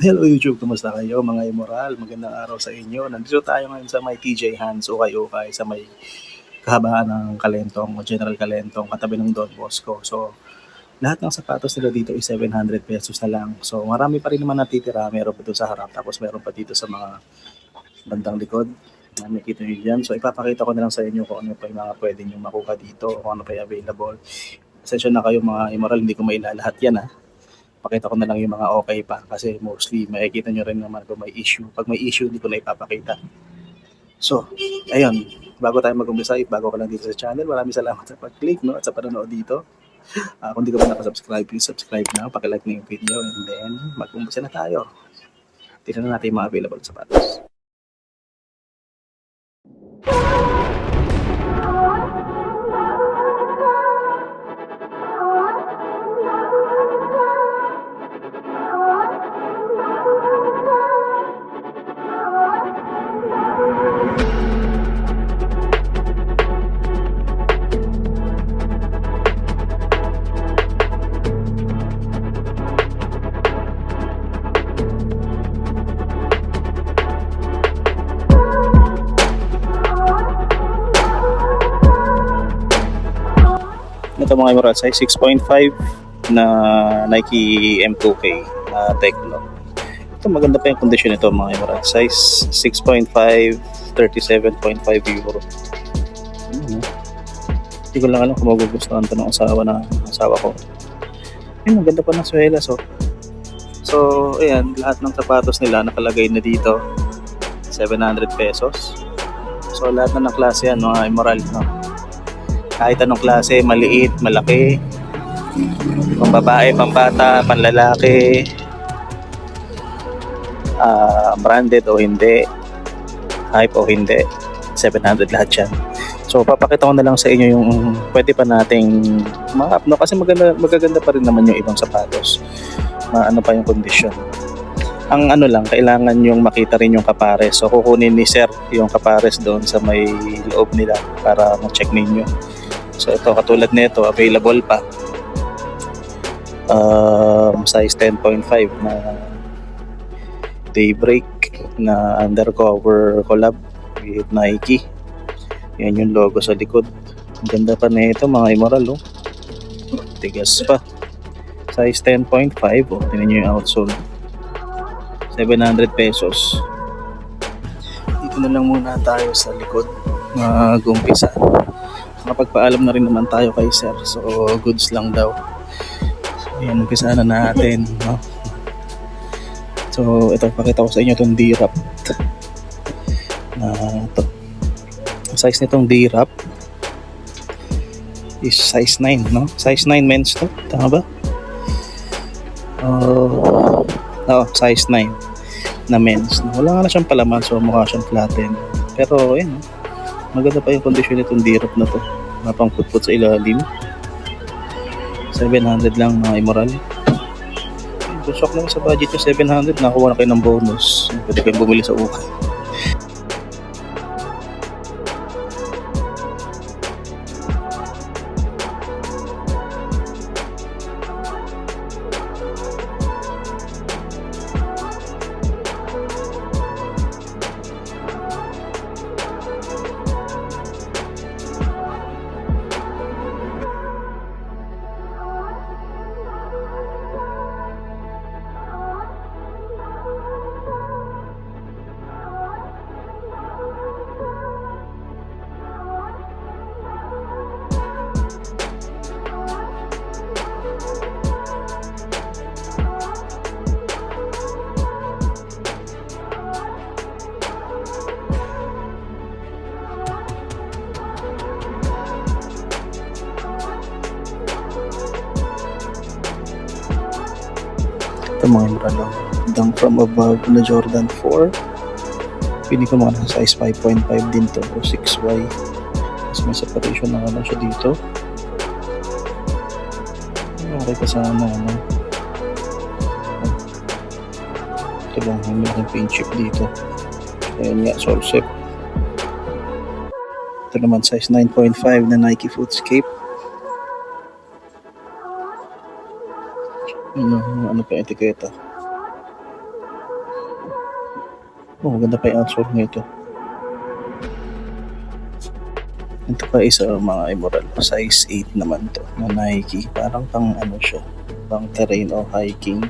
Hello YouTube, kumusta kayo mga Immoral? Magandang araw sa inyo. Nandito tayo ngayon sa may TJ Hands, ukay-ukay, sa may kahabaan ng Kalentong o General Kalentong, katabi ng Don Bosco. So, lahat ng sapatos nila dito is 700 pesos na lang. So, marami pa rin naman natitira. Meron pa dito sa harap, tapos meron pa dito sa mga bandang likod. Nakikita nyo dyan. So, ipapakita ko na lang sa inyo kung ano pa yung mga pwede nyo makuha dito o kung ano pa yung available. Pasensya na kayo mga Immoral, hindi ko mailalahat yan ha. Pakita ko na lang yung mga okay pa kasi mostly makikita nyo rin naman kung may issue. Pag may issue, hindi ko na ipapakita. So, ayun. Bago tayo mag-umpisa, bago ka lang dito sa channel, maraming salamat sa pag-click no, at sa panonood dito. Kung di ka pa nakasubscribe, please subscribe na, pakilike na yung video, and then mag-umpisa na tayo. Tignan na natin yung mga available sapatos. Ito mga Immoral, size 6.5 na Nike M2K na Tecno. Ito maganda pa yung condition nito mga Immoral. Size 6.5, 37.5 euro. Hindi ko lang alam kung magugustuhan ito ng asawa ko. Ayun, maganda pa ng suela. So, ayan, lahat ng sapatos nila nakalagay na dito. 700 pesos. So, lahat na ng klase yan mga Immoral, no? Kahit anong klase, maliit, malaki, pang babae, pang bata, panlalaki, branded o hindi, hype o hindi, 700 lahat yan. So papakita ko na lang sa inyo yung pwede pa nating ma-up, no? Kasi magaganda pa rin naman yung ibang sapatos, ano pa yung condition. Ang ano lang, kailangan yung makita rin yung kapares. So kukunin ni sir yung kapares doon sa may loob nila para ma-check ninyo. So ito, katulad nito, available pa. Size 10.5 na Daybreak na undercover collab with Nike. Yan yung logo sa likod. Ang ganda pa nito mga Immoral, oh. Tigas pa. Size 10.5, oh. Tingnan nyo yung outsole. 700 pesos. Dito na lang muna tayo sa likod. Mag-umpisa. Nakapagpaalam na rin naman tayo kay sir. So, goods lang daw. So, ayan, umpisa na natin, no? So, ito, pakita ko sa inyo itong D-Wrap. Ito. Size nitong D-Wrap is size 9, no? Size 9 men's to. Tama ba? Size 9 na men's. Wala nga na siyang palaman, so mukha siyang flatten. Pero, ayan, maganda pa yung condition nitong D-Wrap na to. Napang putput sa ilalim. 700 lang mga Immoral. Busok lang sa budget yung 700. Nakuha na kayo ng bonus. Pwede kayong bumili sa ukay. Ito mga Immoral, Dunk from Above na Jordan 4. Pili ko mga nasa size 5.5 din to o 6Y. Tapos may separation na ano siya dito. Okay pa sana, ano. Ito lang, may mga paint chip dito. Ayan nga, Solsep. Ito naman size 9.5 na Nike Footscape. Ano pa etiketa? Oh, maganda pa yung outsole nito. Ito pa isa mga immoral. Size 8 naman to na Nike. Parang pang ano siya. Pang terrain o hiking.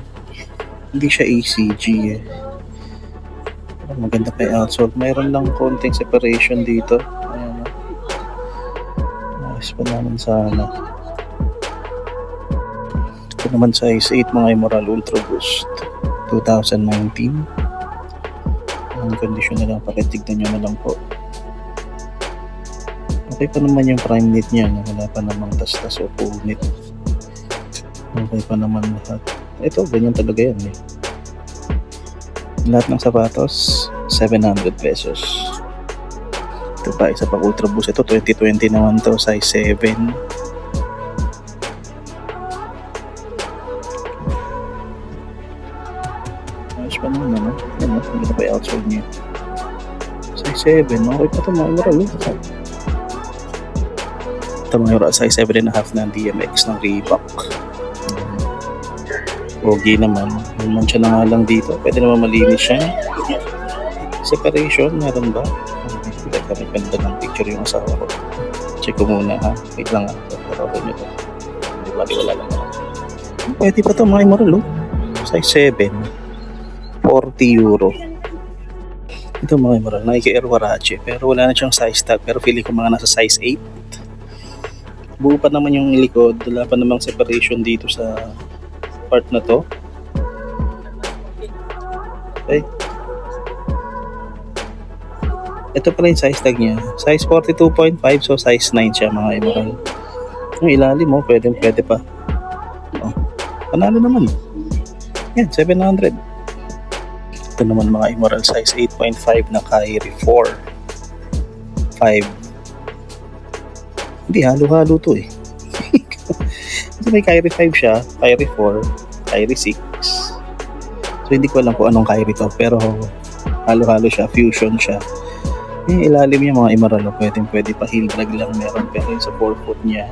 Hindi siya ACG eh. Maganda pa yung outsole. Mayroon lang konting separation dito. Ayan o. Ayos pa naman sana. Ito naman size 8 mga immoral. Ultra Boost 2019. Ang condition na lang. Pakitignan nyo na lang po. Okay pa naman yung prime knit niya. Wala pa namang tas-tas o punit. Okay pa naman lahat. Ito, ganyan talaga yan eh. Lahat ng sapatos, 700 pesos. Ito pa, isa pang Ultra Boost. Ito, 2020 naman to, size 7. Ayos pa naman, ano? Yan, hindi pa yung outsole niya. Size 7, okay pa ito, mga immoral. Ito mga size 7.5 ng DMX ng Reebok. Pogi naman. May mancha na nga lang dito. Pwede naman malinis siya. Separation, meron ba? Hindi kami ganda ng picture yung asawa ko. Check ko muna ha. Wait lang ha. Pero okay nyo to. Hindi ba? Wala lang naman. Pwede pa ito mga immoral. Size 7. 40 euro. Ito mga immoral. Nike Air Warache. Pero wala na siyang size tag. Pero feeling ko mga nasa size 8. Buo pa naman yung likod, wala pa namang separation dito sa part na to. Okay. Ito pala yung size tag niya. Size 42.5, so size 9 siya mga immoral. Yung ilalim mo, pwede pa. Oh, panalo naman. Yan, 700. Ito naman mga immoral, size 8.5 na Kyrie 4. 5. Hindi, halo-halo to eh. Kasi may Kyrie 5 siya, Kyrie 4, Kyrie 6. So hindi ko alam kung anong Kyrie to, pero halo-halo siya, fusion siya. Yung ilalim niya mga immoral, pwede pa heel drag lang meron, pero yung sa forefoot niya,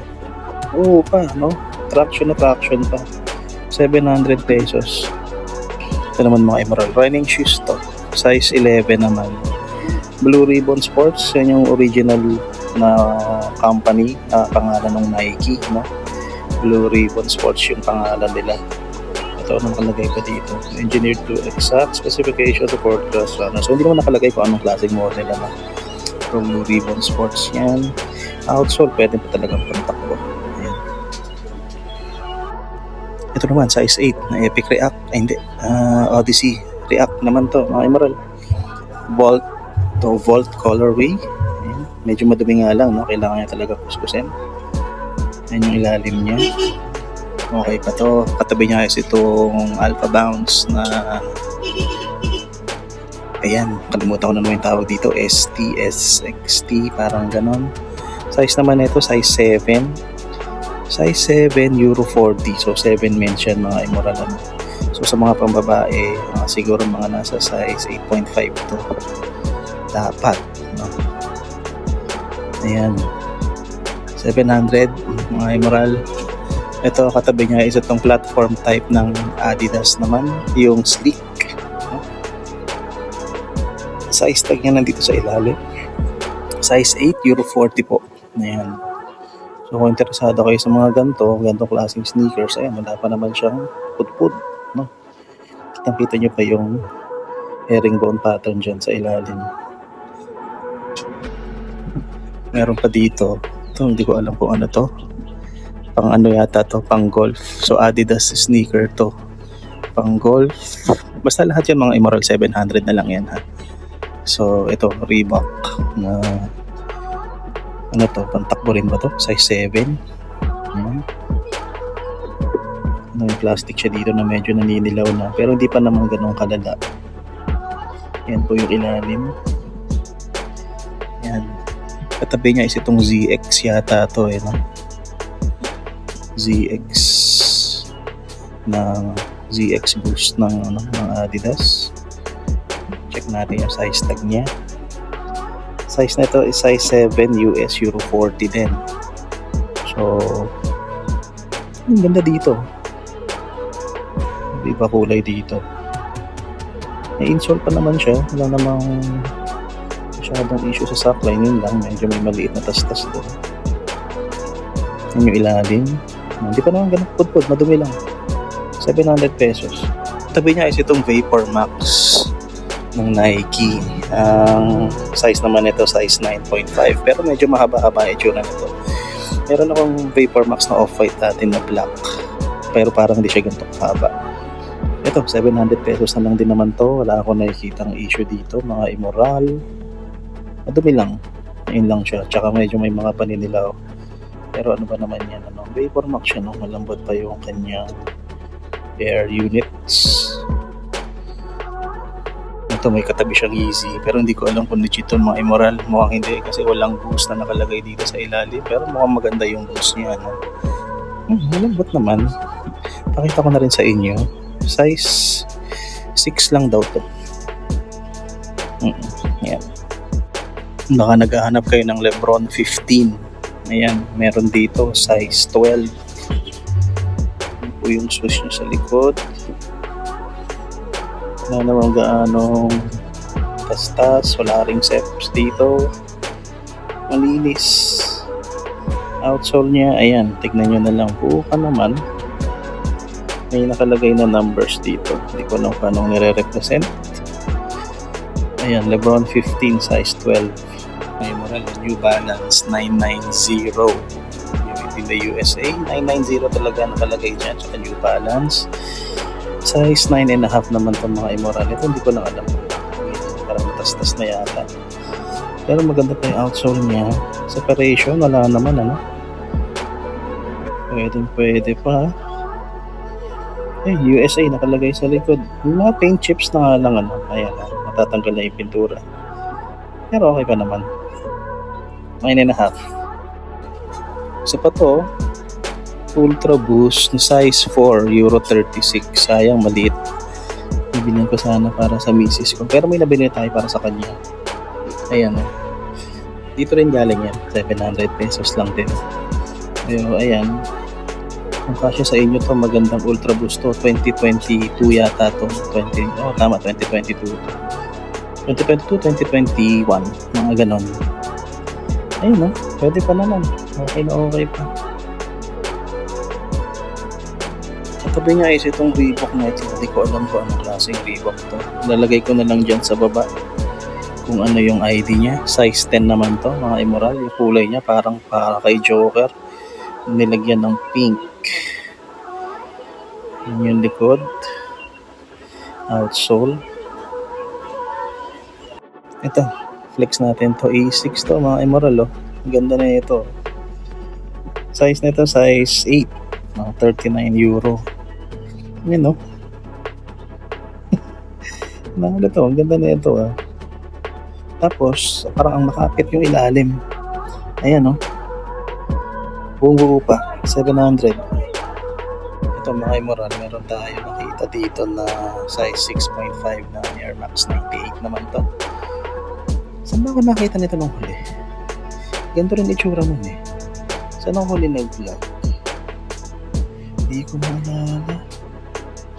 oo pa, no? Traction pa. 700 pesos. Ito naman mga immoral, running shoes to. Size 11 naman. Blue Ribbon Sports, yan yung original na company, pangalan ng Nike, no? Blue Ribbon Sports yung pangalan nila. Ito anong nakalagay pa dito, engineered to exact specifications of world class runner. So hindi naman nakalagay kung anong klaseng model na Blue Ribbon Sports yan. Outsole, pwede pa talagang pantakbo. Ayan. Ito naman size 8 na Epic React, Odyssey React naman to mga immoral. Volt colorway. Ayan. Medyo madumi nga lang, no? Kailangan niya talaga kuskusin. Ayan yung ilalim niya. Okay pa to. Katabi niya is itong Alpha Bounce na ayan, kalimutan ko na naman yung tawag dito. SXT, parang ganon. Size naman ito, size 7. Size 7, Euro 40. So 7 men's yan mga immoral. So sa mga pambabae, siguro mga nasa size 8.5 to. Dapat, no? Ayan, 700 mga immoral. Ito katabi niya is itong platform type ng Adidas naman, yung Sleek, no? Size tag niya nandito sa ilalim, size 8, Euro 40 po. Ayan. So kung interesado kayo sa mga ganitong klaseng sneakers, ayan, wala pa naman siyang pudpud, no? Kitang-kita nyo pa yung herringbone pattern dyan sa ilalim. Meron pa dito. Ito, hindi ko alam kung ano to. Pang ano yata to, pang golf. So Adidas sneaker to. Pang golf. Basta lahat yan mga immoral, 700 na lang yan ha. So ito, Reebok na ano to, pantakbo rin ba to? Size 7. Ayan. May plastic siya dito na medyo naninilaw na, pero hindi pa naman ganun kalala. Yan po yung ilalim. Yan. Katabi niya is itong ZX yata to eh, no? ZX na ZX Boost ng Adidas. Check natin yung size tag niya. Size na ito is size 7 US Euro 40 din. So ang ganda dito. Iba kulay dito. may insole pa naman siya, wala namang masyadong issue sa sockline, yun lang, medyo may maliit na tastas doon. Yun yung ilalim, hindi pa naman ganun pudpud, madumi lang. 700 pesos. Tabi niya is itong Vapor Max ng Nike. Ang size naman nito size 9.5, pero medyo mahaba-haba yung itsura nito. Meron akong Vapor Max na off-white dati na black, pero parang hindi siya ganito kahaba. Ito, 700 pesos na lang din naman to. Wala akong nakikitang issue dito, mga immoral. Madumi lang, yun lang siya. Tsaka medyo may mga paninilaw. Pero ano ba naman yan, ano? Vapor Max siya, no? Malambot pa yung kanyang air units. Ito may katabi siyang easy, pero hindi ko alam kung legit yung mga immoral. Mukhang hindi kasi walang boost na nakalagay dito sa ilalim, pero mukhang maganda yung boost niya, no? Malambot naman. Pakita ko na rin sa inyo, size 6 lang daw to. Yan. Baka naghahanap kayo ng Lebron 15. Ayan, meron dito size 12. Po yung switch niya sa likod. Wala naman gaanong tastas, wala ring steps dito. Malinis. Outsole niya, ayan, tignan nyo na lang. Buka naman. May nakalagay na numbers dito. Hindi ko alam paano nire-represent. Ayan, Lebron 15 size 12. May moral, New Balance 990. In the USA, 990 talaga nakalagay dyan, tsaka New Balance size 9.5 naman itong mga immoral. Ito hindi ko lang alam, parang matastas na yata, pero maganda pa yung outsole niya. Separation wala naman, ano, pwede pa. USA nakalagay sa likod. Yung mga paint chips na nga lang, ano, ayan, matatanggal na yung pintura, pero okay pa naman. 9.5. Isa pa to, Ultra Boost na size 4, Euro 36. Sayang, maliit. Bibilhin ko sana para sa misis ko, pero may nabili tayo para sa kanya. Ayan, dito rin galing yan, 700 pesos lang din. Pero ayan, kung kasya sa inyo to, magandang Ultra Boost to. 2022 yata to. 2022, 2021, mga ganon. Ayun, pwede pa naman. Okay na okay pa. Katabi niya is itong Reebok na ito. Hindi ko alam kung anong klaseng Reebok to. Lalagay ko na lang dyan sa baba kung ano yung ID niya. Size 10 naman to, mga immoral. Yung kulay niya parang para kay Joker. Nilagyan ng pink. Yun yung likod. Outsole. Ito, flex natin to. A6 to, mga immoral, oh. Ganda na ito. Size nito size 8, mga 39 euro. Yan, no? Nakala to, ang ganda na ito, ah. Tapos parang ang makapit yung ilalim. Ayan, no? Buong-buo pa, 700. Ito, mga immoral, meron tayo nakita dito na size 6.5 na Air Max 98 naman to. Saan ba ako nakita nito nung huli? Ganito rin itsura mo, eh. Saan ako huli nag-vlog? Hindi ko maalala.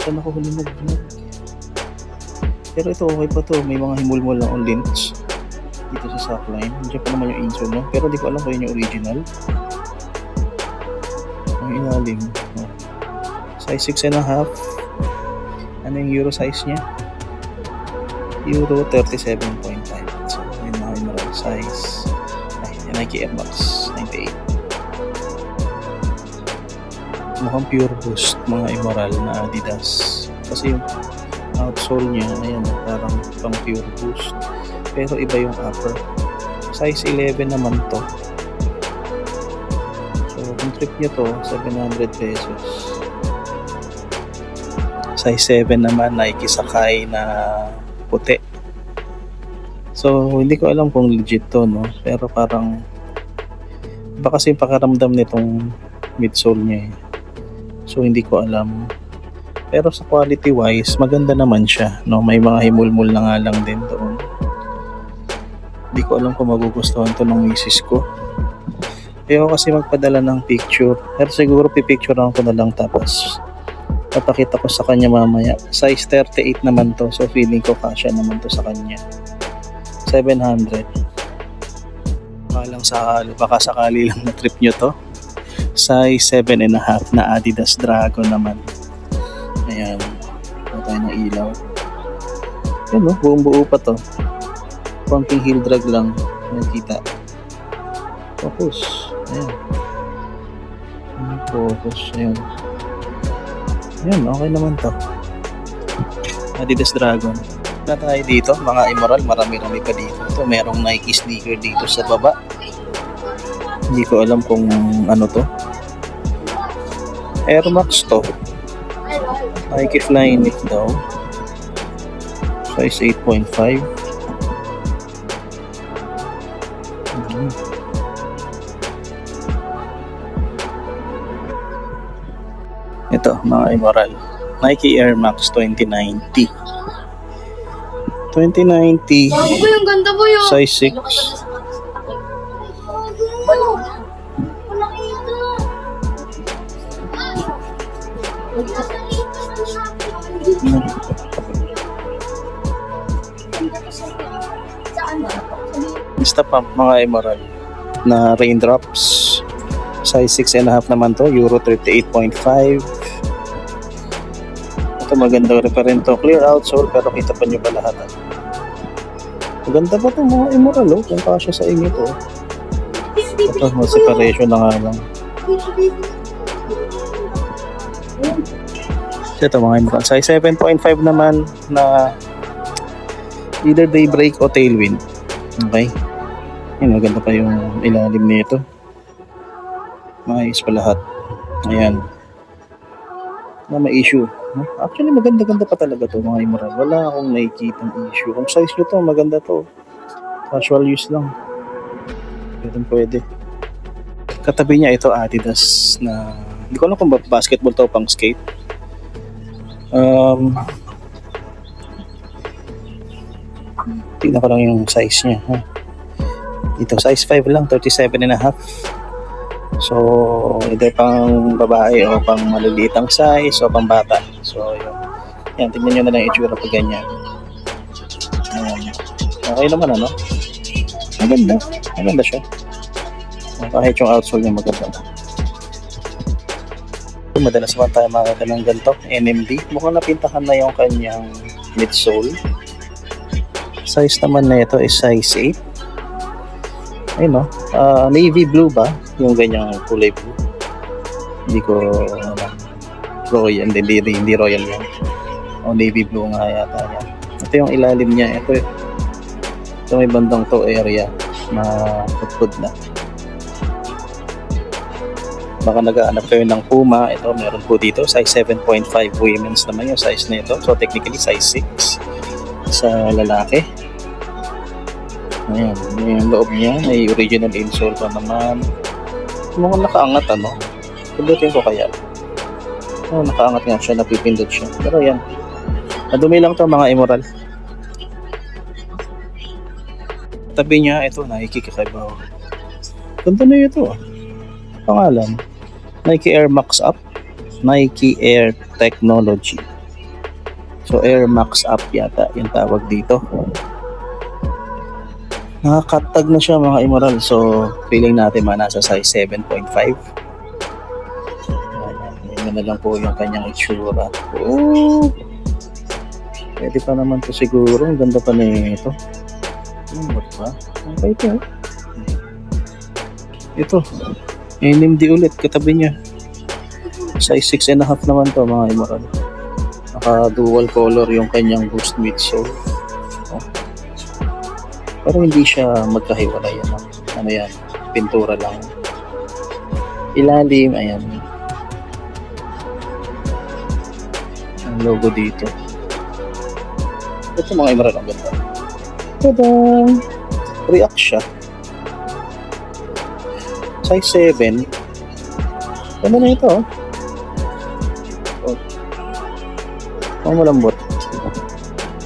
Saan ako huli nag-vlog? Pero ito okay pa to. May mga himulmul lang on links dito sa sockline. Nandiyan pa naman yung insole, no? Pero di ko alam kung yun yung original. Ang ilalim. Oh. Size 6.5. Ano yung euro size niya? Euro 37.5. So, yun na yung size. Nike Air Max 98. Mukhang pure boost, mga immoral na Adidas. Kasi yung outsole niya, ayan, parang pang pure boost. Pero iba yung upper. Size 11 naman to. So, kung trip niya to, 700 pesos. Size 7 naman, Nike Sakai na puti. So, hindi ko alam kung legit to, no? Pero parang iba kasi yung pakaramdam nitong midsole niya, eh. So, hindi ko alam. Pero sa quality wise, maganda naman siya, no? May mga himulmul na nga lang din doon. Hindi ko alam kung magugustuhan to ng misis ko. Ayaw kasi magpadala ng picture. Pero siguro pipicturean ko na lang tapos Papakita ko sa kanya mamaya. Size 38 naman to. So feeling ko kasya naman to sa kanya. 700. Baka sakali lang na trip nyo to. Size 7.5 na Adidas Dragon naman. Ayan. Ito tayo ng ilaw. Ayan o, buong buo pa to. Konting heel drag lang. Nakikita. Focus. Ayan. Focus. Ayan. Ayan, okay naman to. Adidas Dragon. Na tayo dito, mga Immoral, marami-rami pa dito. Ito, merong Nike sneaker dito sa baba. Hindi ko alam kung ano to. Air Max to. Nike Flyknit daw. Size 8.5. Ito, mga Immoral. Nike Air Max 2090. 2090. Bago po yung ganda po yung. Size 6. Insta pump, mga Immoral, na raindrops. Size 6.5 naman to. Euro 38.5. Ito maganda rin pa rin to. Clear outsole pero kita pa nyo pa lahat. Maganda pa to, mga Immoral, oh, kung kasya sa inyo to. Ito, may separation na nga lang. Ito, mga Immoral, size 7.5 naman na either daybreak o tailwind. Okay. Ayan, maganda pa yung ilalim nito. Maayos pa lahat. Ayan. Na may issue. Actually, maganda-ganda pa talaga to, mga Immoral. Wala akong nakikitang issue. Kung size nyo to, maganda to. Casual use lang. Pwede. Katabi niya ito, Adidas na... Hindi ko alam kung basketball to o pang skate. Tingnan ko lang yung size niya. Ito, size 5 lang, 37.5. So, either pang babae o pang maliliitang size o pang bata. So, yun. Yan, tingnan nyo na lang yung itsura pag ganyan. Ayan. Okay naman, ano? Maganda. Maganda siya. Kahit yung outsole niya maganda. Madalas naman tayo makakita ng ganito. NMD. Mukhang napintahan na yung kanyang midsole. Size naman na ito is size 8. Ayun, no? Navy blue ba? Yung ganyang kulay blue. Hindi ko royal, hindi royal yan. O navy blue nga yata yan. Ito yung ilalim niya. Ito may bandang toe area na putpud na. Baka nag-aanap kayo ng Puma. Ito, meron po dito. Size 7.5 women's naman yung size na ito. So technically size 6 sa lalaki. Ayan, yung loob niya, may original insole pa naman. Mukhang nakaangat, ano? Pindutin ko kaya. Nakaangat nga siya, napipindot siya. Pero yan, nadumi lang to, mga Immoral. Tabi niya, ito, Nike kakaibaw. Ganda na ito, pangalan. Nike Air Max Up. Nike Air Technology. So, Air Max Up yata, yung tawag dito. Nakakatag na siya, mga Immoral. So, feeling natin nasa size 7.5. Ayan na lang po yung kanyang itsura. Oh! Pwede pa naman to siguro. Ang ganda pa na ito. Ano ba? Okay ito. Ito. NMD ulit. Katabi niya. Size 6.5 naman to, mga Immoral. Naka dual color yung kanyang boost midsole. Pero hindi siya magkahiwalay. Ano yan? Pintura lang. Ilalim, ayan. Ang logo dito. Ito, mga Immoral, ang ganda. Tada! React siya. Size 7. Ganda na ito, oh. Ang malambot.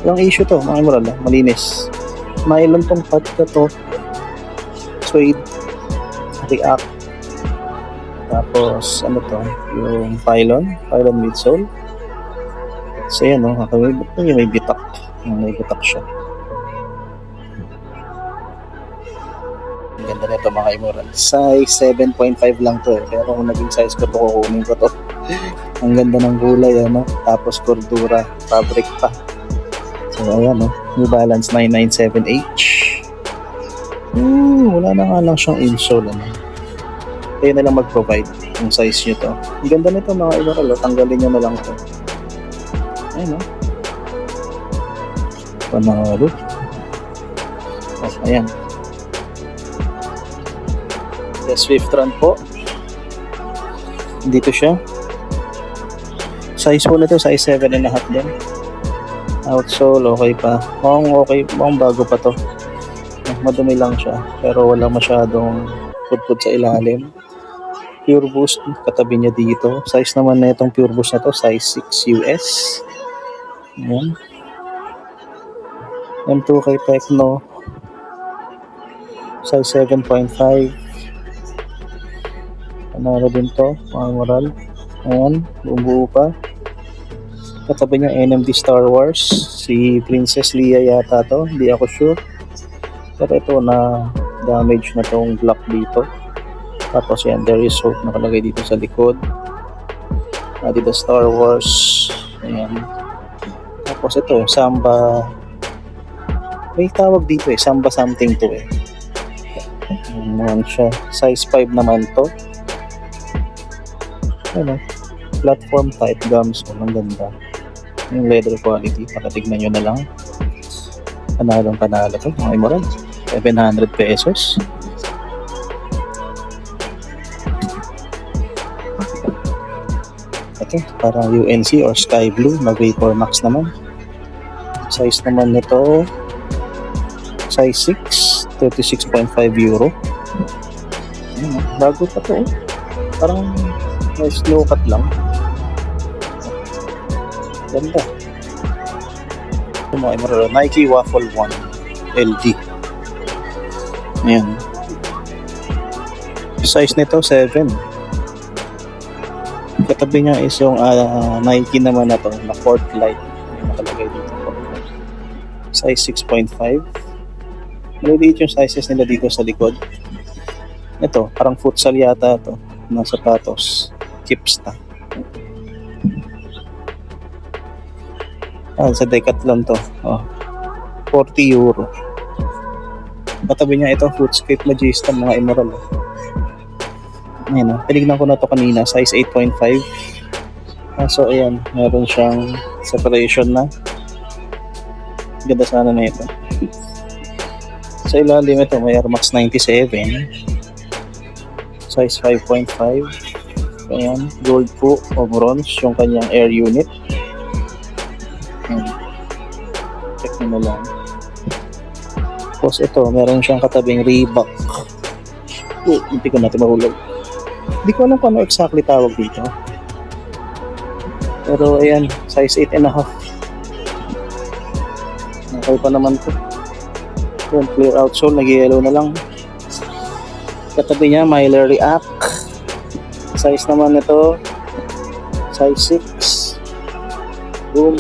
Walang issue to, mga Immoral, malinis. Nylon tong pad na to. Suede. React. Tapos, ano to? Yung pylon midsole. So yan, no? May bitak. May bitak siya. Ang ganda nito mga Immoral. Size 7.5 lang to eh. Pero kung naging size ko to, kukunin ko to. Ang ganda ng kulay, ano? Tapos cordura, fabric pa. So ayan, no? New Balance 997H. Wala na nga lang siyang insole, ano? Kayo na lang mag-provide yung size nyo to. Ang ganda nito mga Immoral, tanggalin nyo na lang to. Ayan, no? Panalo. Oh, ayan. The Swift Run po. Dito siya. Size po nito, size 7.5 din. Outsole, okay pa. Okay, mukhang bago pa to. Madumi lang siya, pero wala masyadong pudpud sa ilalim. Pure Boost, katabi niya dito. Size naman na itong Pure Boost na to, size 6 US. Ayan. M2K Tecno, size 7.5. Panalo din to, mga Immoral. Ayan, buo pa. Katabi niya NMD Star Wars, si Princess Leia yata to, hindi ako sure. Pero ito na damage na tong block dito. Tapos yan, there is hope nakalagay dito sa likod. Adidas Star Wars. Ayan. Tapos ito, Samba. May tawag dito eh, Samba something to eh. Ayan siya. Size 5 naman to. Ano? Platform type gums. Ang ganda. Yung leather quality. Pakatignan nyo na lang. Panalo to. Mga Immoral. 700 pesos. Ito, parang UNC or Sky Blue na Vapor Max naman. Size naman nito, size 6, 36.5 euro. Ayan, bago pa to. Parang may slow cut lang. Ganda. Ito mga Immoral, Nike Waffle 1 LD. Ayan. Size nito 7. Katabi niya is yung Nike naman na to, na Court Light. Nakalagay dito. Size 6.5. Maliliit yung sizes nila dito sa likod. Ito, parang futsal yata to, na sapatos. Kipsta. Sa Decathlon to. 40 euro. Katabi niya ito, Footscape Magista, mga Immoral. Ayan, tinignan ko na to kanina, size 8.5. So ayan, meron siyang separation na. Ganda sana na ito. Sa ilalim ito, may Air Max 97. Size 5.5. Ayan, gold po o bronze yung kanyang air unit. Ayan. Check nyo na lang. Tapos ito, meron siyang katabing Reebok. Hindi ko natin mahulog. Hindi ko alam kung ano exactly tawag dito. Pero ayan, size 8.5. Okay pa naman to. Ayan, clear outsole, nag-yellow na lang. Katabi niya, Myler React. Size naman nito, size 6. Boom.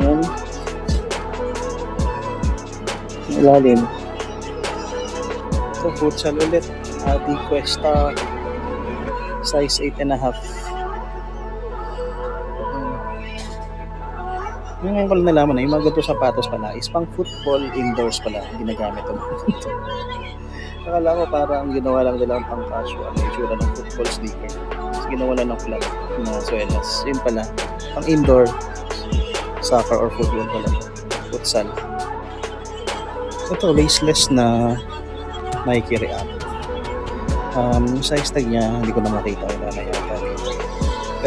Ayan. Ilalim. Ito, futsal ulit. Adi Cuesta, size 8.5. Yung ngayon ko lang nalaman na yung mga ganito sapatos pala is pang football indoors pala ginagamit ito. Akala ko parang ginawa lang nila pang casual yung itsura ng football sneaker. Tapos ginawa lang ng flat na swelas. Yun pala, pang indoor soccer or football pala. Futsal. Ito, laceless na Nike React. Size tag niya, hindi ko na makita. Wala na yata.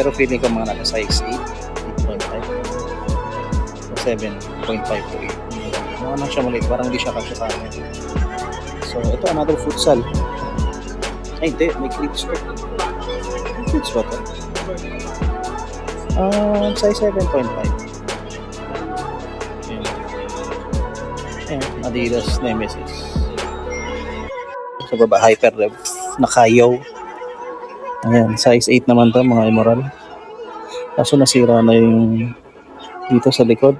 Pero feeling ko mga nasa size 8, 8.5, 7.5 to 8. Mga nang siya maliit, parang hindi siya kasya sa akin. So, ito another futsal. Ay, hindi, may cleats pa. May cleats ba ito? Size 7.5. Ayan, Adidas Nemesis. Sa baba, Hyper Rev. Nakayaw. Ayan, size 8 naman to mga Immoral. Kaso nasira na yung dito sa likod.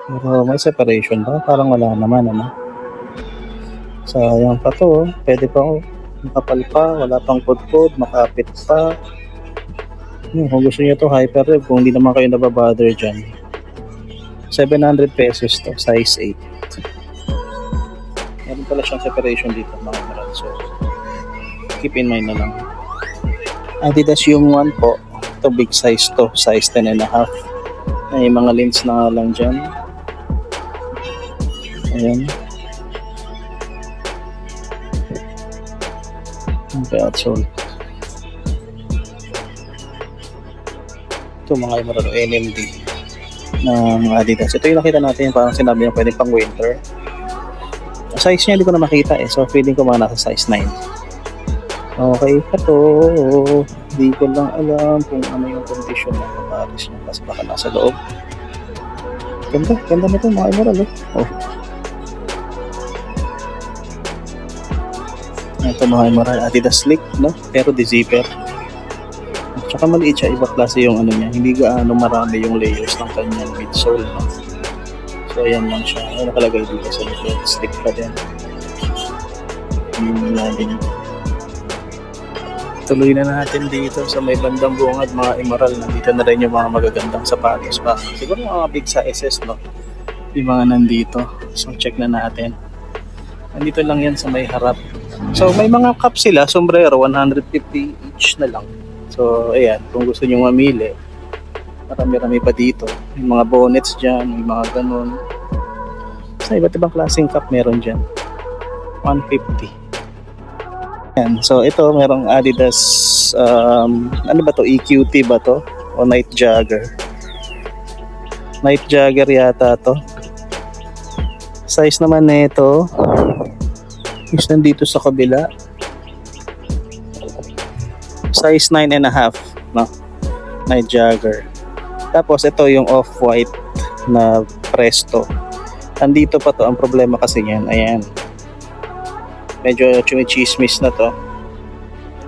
Pero may separation ba? Parang wala naman, ano? Sayang pa to, oh. Pwede pa, oh. Makapal pa, wala pang pudpud, makapit pa. Kung gusto niyo to, hyper rev, kung hindi naman kayo nababother dyan. 700 pesos to, size 8. Meron pala siyang separation dito, mga maral. So, keep in mind na lang. Adidas yung 1 po. Ito, big size to, size 10.5. May mga lens na lang dyan. Ayan. Okay, outsole. Ito mga Emerald NMD ng Adidas. Ito yung nakita natin, parang sinabi niya pwede pang winter. Size niya hindi ko na makita eh. So feeling ko mga nasa size 9. Okay pa to. Hindi ko lang alam kung ano yung condition ng kapares niya kasi baka nasa loob. Ganda na ito mga Emerald. Oh. Ito mga Emerald Adidas Slick, no? Pero di-zipper. Tsaka maliit siya, iba klase yung ano niya. Hindi gaano marami yung layers ng kanyang midsole, no? So ayan lang siya. Ay nakalagay dito sa likod. Slick pa din. Din. Tuloy na natin dito sa may bandang bungad mga Emerald. Nandito na rin yung mga magagandang sapatos pa. Siguro mga big sizes, no? Yung mga nandito. So check na natin. Nandito lang yan sa may harap. So may mga cup sila, sombrero, 150 each na lang. So ayan, kung gusto nyo mamili, marami-rami pa dito. May mga bonnets dyan, may mga ganun. Sa iba't ibang klaseng cup meron dyan. 150. Ayan, so ito merong Adidas, ano ba to? EQT ba to? O Night Jogger? Night Jogger yata to. Size naman nito is nandito sa kabila. Size 9.5, no? Night Jogger. Tapos ito yung off-white na Presto. Nandito pa to, ang problema kasi niyan. Ayan. Medyo chumichismis na to.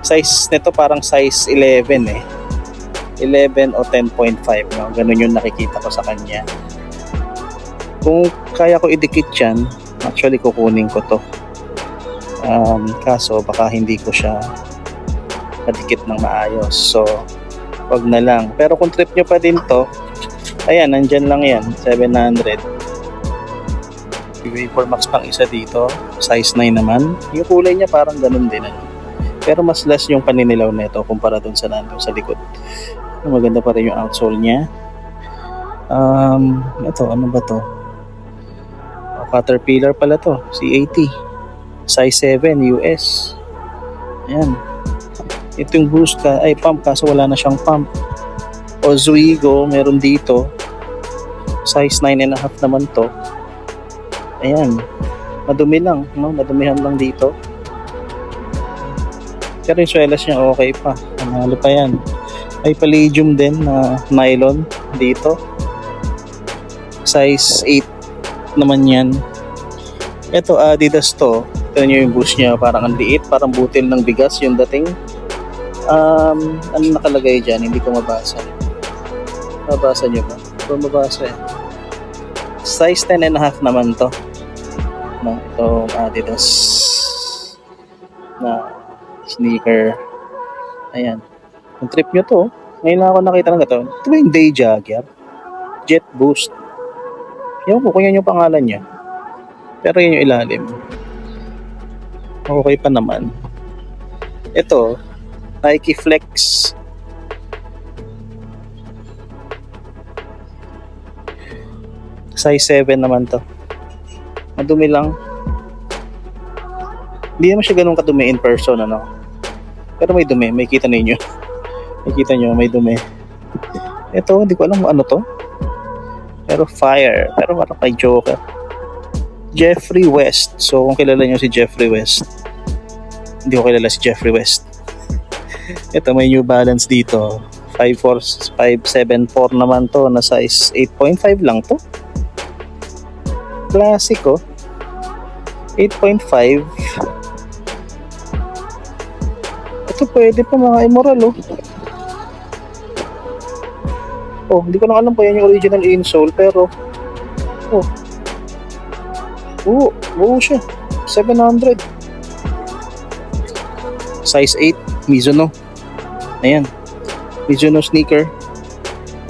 Size nito parang size 11 eh. 11 o 10.5, no? Ganun yung nakikita ko sa kanya. Kung kaya ko idikit yan, actually kukunin ko to. Kaso baka hindi ko siya madikit ng maayos. So, wag na lang. Pero kung trip nyo pa din to, ayan, nandyan lang yan. 700. Vapor Max pang isa dito. Size 9 naman. Yung kulay niya parang ganun din. Ano? Pero mas less yung paninilaw nito kumpara dun sa nandun sa likod. Maganda pa rin yung outsole niya. Ito, ano ba to? Caterpillar pala to. C80. Size 7 US. Ayan. Ito yung boost ka, ay pump kaso wala na siyang pump. Ozweego meron dito. Size 9.5 naman to. Ayan. Madumi lang, no? Madumihan lang dito. Pero yung swelas niya okay pa. Ano pa yan. May palladium din na nylon dito. Size 8 naman yan. Ito Adidas to. Ito nyo yung boost niya. Parang ang liit. Parang butil ng bigas yung dating. Ano nakalagay dyan? Hindi ko mabasa. Mabasa nyo ba? Hindi mabasa eh. Size 10.5 naman to. No, itong Adidas na sneaker. Ayan. Kung trip nyo to, ngayon lang ako nakita ng ito. Ito ba yung Day Jogger? Jet Boost. Ewan ko kung yan yung pangalan niya. Pero yun yung ilalim. Okay pa naman. Ito, Nike Flex. Size 7 naman to. Madumi lang. Hindi naman siya ganun kadumi in person, ano? Pero may dumi, may kita ninyo. May kita nyo, may dumi. Ito, hindi ko alam ano to. Pero fire. Pero parang kay Joker. Jeffrey West. So, kung kilala nyo si Jeffrey West. Hindi ko kilala si Jeffrey West. Ito, may New Balance dito. 574 naman to na size 8.5 lang to. Classic, oh. 8.5. Ito pwede pa mga Emerald, oh. Oh, hindi ko na alam pa yan yung original insole, pero oh, buo siya. 700. Size 8, Mizuno. Ayan, Mizuno sneaker.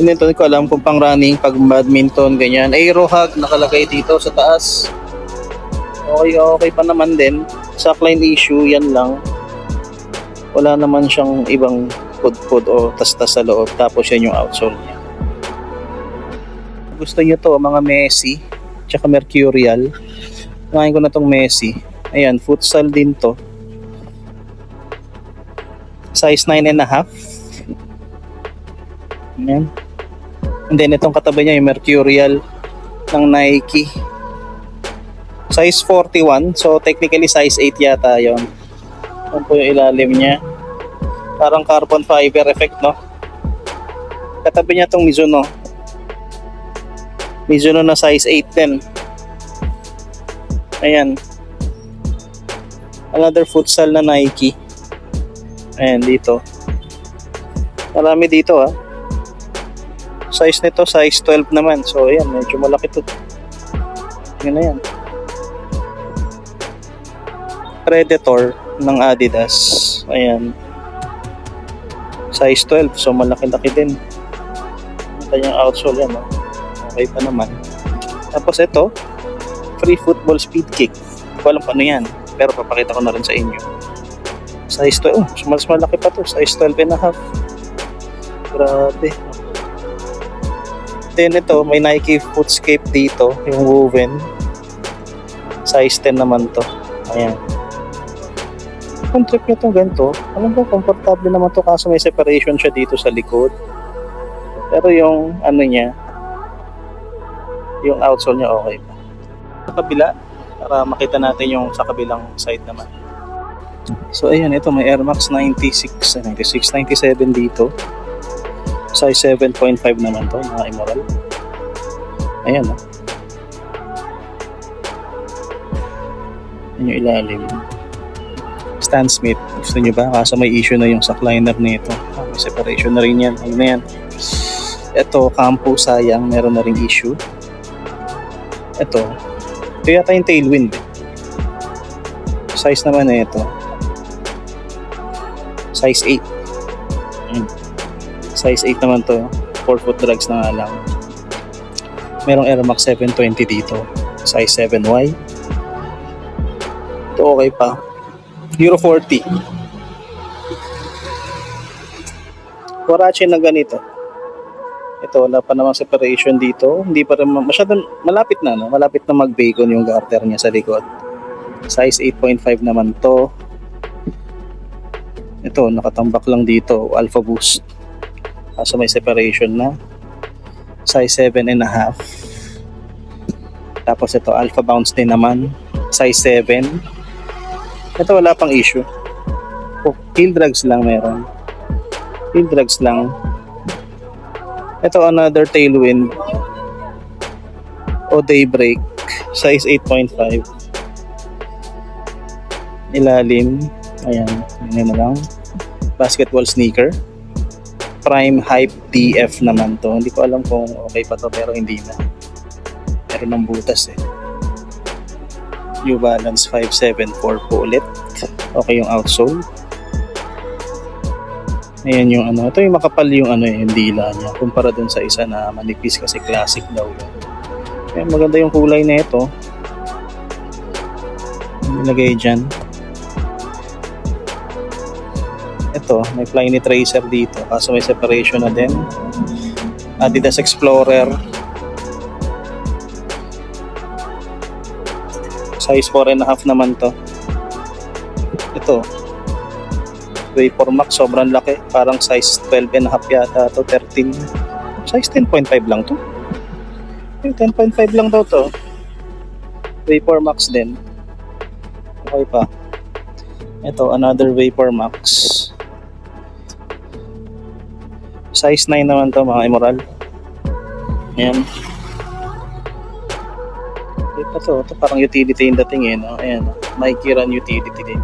Hindi ko alam kung pang running, pag badminton, ganyan. Aero hug nakalagay dito sa taas. Okay pa naman din. Sackline issue, yan lang. Wala naman siyang ibang pud-pud o tas-tas sa loob. Tapos yan yung outsole niya. Gusto nyo to, mga Messi, tsaka Mercurial. Ngayon ko na tong Messi. Ayan, futsal din to. Size 9.5. Ayan. And then itong katabi niya yung Mercurial ng Nike. Size 41. So technically size 8 yata yon. Yan po yung ilalim niya. Parang carbon fiber effect, no? Katabi niya itong Mizuno. Mizuno na size 8 din. Ayan. Another futsal na Nike. Ayan dito. Marami dito ha. Size nito size 12 naman. So ayan, medyo malaki to. Yan na yan. Predator ng Adidas. Ayan. Size 12. So malaki-laki din. Ang kanyang outsole yan. No? Okay pa naman. Tapos ito, free football speed kick. Hindi ko alam paano yan. Pero papakita ko na rin sa inyo. Size 12. Oh, mas malaki pa to. Size 12.5. Grabe. Then ito, may Nike Footscape dito. Yung woven. Size 10 naman to. Ayan. Kung trip nyo itong ganito, alam ko, komportable naman to kaso may separation siya dito sa likod. Pero yung ano niya, yung outsole niya okay pa. Sa kabila, para makita natin yung sa kabilang side naman. So ayan, ito may Air Max 96, 97 dito. Size 7.5 naman to, mga Immoral. Ayan o. Ayan yung ilalim. Stan Smith, gusto nyo ba? Kaso may issue na yung sackliner nito. May separation na rin yan. Ayun na yan. Ito, Campo, sayang, meron na rin issue. Ito yata yung tailwind. Size naman na ito. Size 8. Size 8 naman to. 4-foot drags na nga lang. Merong Air Max 720 dito. Size 7Y. Ito okay pa. Euro 40. Huarache na ganito. Ito, wala pa namang separation dito. Hindi pa rin masyadong malapit na, no? Malapit na mag-bacon yung garter niya sa likod. Size 8.5 naman to. Ito, nakatambak lang dito. Alpha Boost. Kaso may separation na. Size 7.5. Tapos ito, Alpha Bounce din naman. Size 7. Ito, wala pang issue. Oh, heel drags lang meron. Heel drags lang. Ito, another tailwind o daybreak, size 8.5. Ilalim, ayan, yun na lang. Basketball sneaker. Prime Hype DF naman to. Hindi ko alam kung okay pa to, pero hindi na. Meron ng butas eh. New Balance 574 po ulit. Okay yung outsole. Ayan yung ano, ito yung makapal yung ano yung dila niya kumpara dun sa isa na manipis kasi classic daw yun. Ayan, maganda yung kulay na ito. Nilagay dyan. Ito, may Flyknit Tracer dito kaso may separation na din. Adidas Explorer. Size 4.5 naman to. Ito. Vapor Max, sobrang laki. Parang size 12.5 yata to, 13. Size 10.5 lang to. 10.5 lang daw to. Vapor Max din. Okay pa. Ito, another Vapor Max. Size 9 naman to, mga Immoral. Ayan. Okay pa to. Ito parang utility yung dating eh. No? Ayan. Nike Run utility din.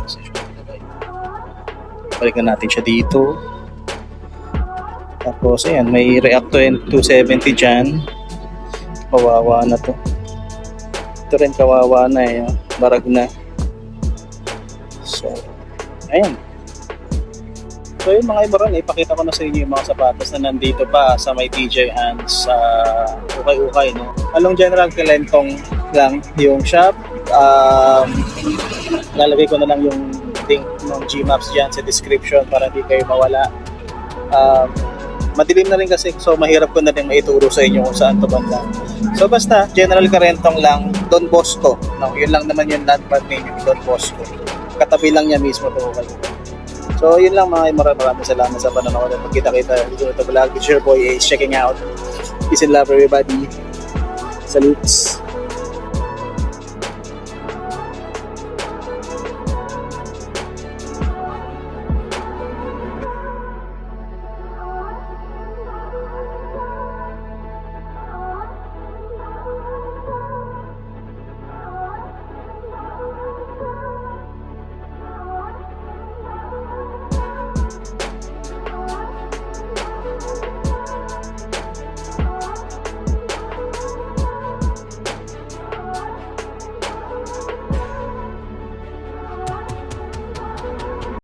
Balikan natin siya dito. Tapos ayan, may Reacto N270 dyan. Kawawa na to. Ito rin kawawa na eh. Barag na. So, ayan. So yun mga ibaran, ipakita ko na sa inyo yung mga sapatos na nandito pa sa may TJ Hands sa ukay-ukay, no? Along General Calentong lang yung shop. Lalagay ko na lang yung link ng Gmaps dyan sa description para hindi kayo mawala. Madilim na rin kasi, so mahirap ko na rin maituro sa inyo kung saan to banda. So basta, General Calentong lang, Don Bosco. No, yun lang naman yung landmark name, yung Don Bosco. Katabi lang niya mismo to ukay. So yun lang mga maraming salamat sa panonood at pagkita-kita dito sa vlog. It's your boy Ace checking out. Peace and love everybody. Salutes.